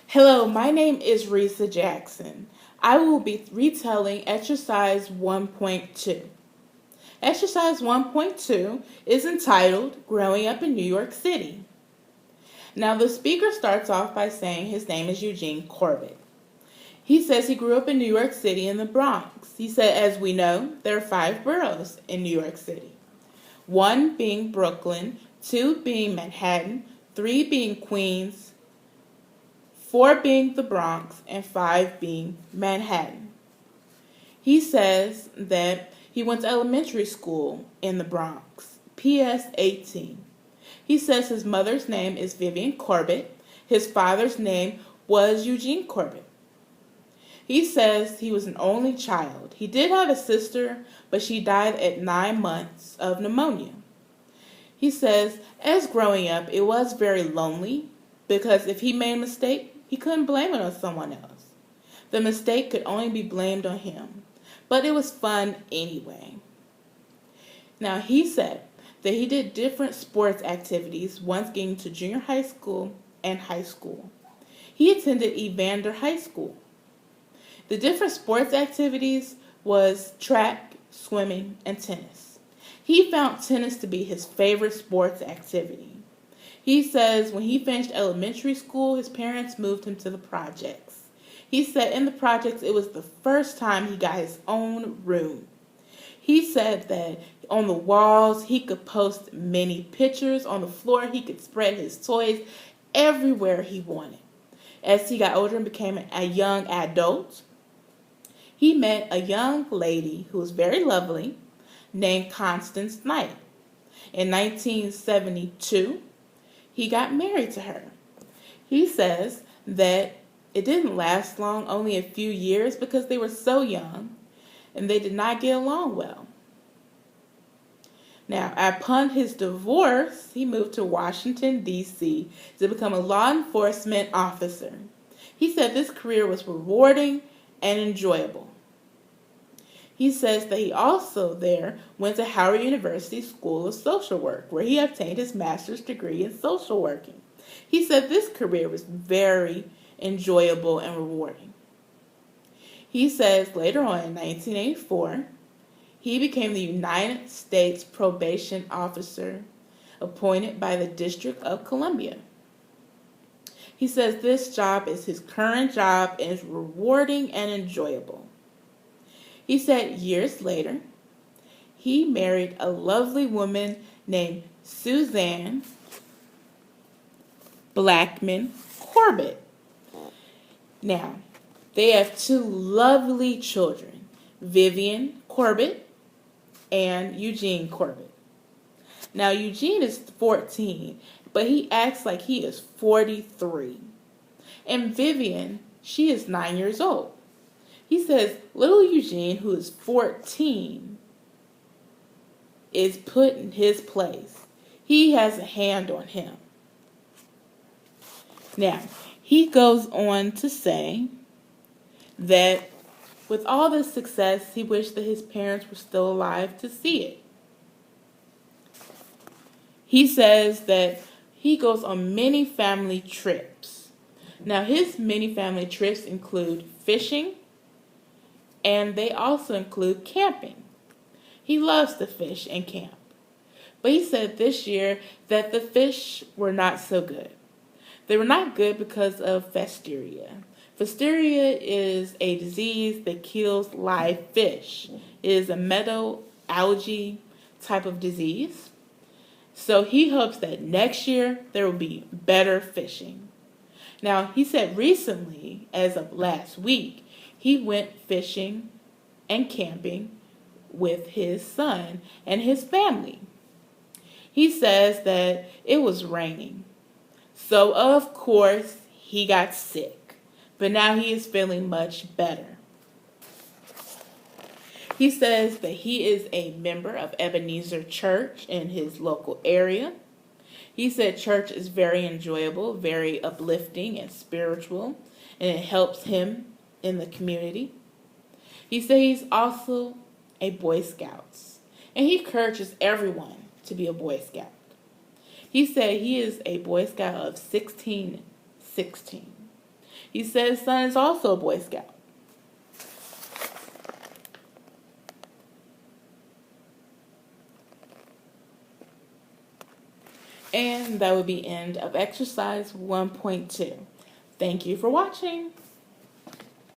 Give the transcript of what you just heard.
Hello, my name is Risa Jackson. I will be retelling Exercise 1.2. Exercise 1.2 is entitled Growing Up in New York City. Now, the speaker starts off by saying his name is Eugene Corbett. He says he grew up in New York City in the Bronx. He said, as we know, there are 5 boroughs in New York City. 1 being Brooklyn, 2 being Manhattan, 3 being Queens, 4 being the Bronx, and 5 being Manhattan. He says that he went to elementary school in the Bronx, PS 18. He says his mother's name is Vivian Corbett. His father's name was Eugene Corbett. He says he was an only child. He did have a sister, but she died at 9 months of pneumonia. He says, as growing up, it was very lonely because if he made a mistake, he couldn't blame it on someone else. The mistake could only be blamed on him, but it was fun anyway. Now, he said that he did different sports activities once getting to junior high school and high school. He attended Evander High School. The different sports activities was track, swimming, and tennis. He found tennis to be his favorite sports activity. He says when he finished elementary school, his parents moved him to the projects. He said in the projects it was the first time he got his own room. He said that on the walls he could post many pictures. On the floor he could spread his toys everywhere he wanted. As he got older and became a young adult, he met a young lady who was very lovely named Constance Knight. In 1972, he got married to her. He says that it didn't last long, only a few years, because they were so young and they did not get along well. Now, upon his divorce, he moved to Washington, D.C. to become a law enforcement officer. He said this career was rewarding and enjoyable. He says that he also there went to Howard University School of Social Work, where he obtained his master's degree in social working. He said this career was very enjoyable and rewarding. He says later on in 1984, he became the United States Probation Officer appointed by the District of Columbia. He says this job is his current job and is rewarding and enjoyable. He said years later, he married a lovely woman named Suzanne Blackman Corbett. Now, they have 2 lovely children, Vivian Corbett and Eugene Corbett. Now, Eugene is 14, but he acts like he is 43. And Vivian, she is 9 years old. He says little Eugene, who is 14, is put in his place. He has a hand on him. Now, he goes on to say that with all this success, he wished that his parents were still alive to see it. He says that he goes on many family trips. Now, his many family trips include fishing, and they also include camping. He loves to fish and camp. But he said this year that the fish were not so good. They were not good because of Pfiesteria. Pfiesteria is a disease that kills live fish. It is a meadow algae type of disease. So he hopes that next year there will be better fishing. Now, he said recently, as of last week, he went fishing and camping with his son and his family. He says that it was raining. So, of course, he got sick. But now he is feeling much better. He says that he is a member of Ebenezer Church in his local area. He said church is very enjoyable, very uplifting and spiritual, and it helps him in the community. He said he's also a Boy Scout, and he encourages everyone to be a Boy Scout. He said he is a Boy Scout of 1616. He said his son is also a Boy Scout. And that would be end of exercise 1.2. Thank you for watching.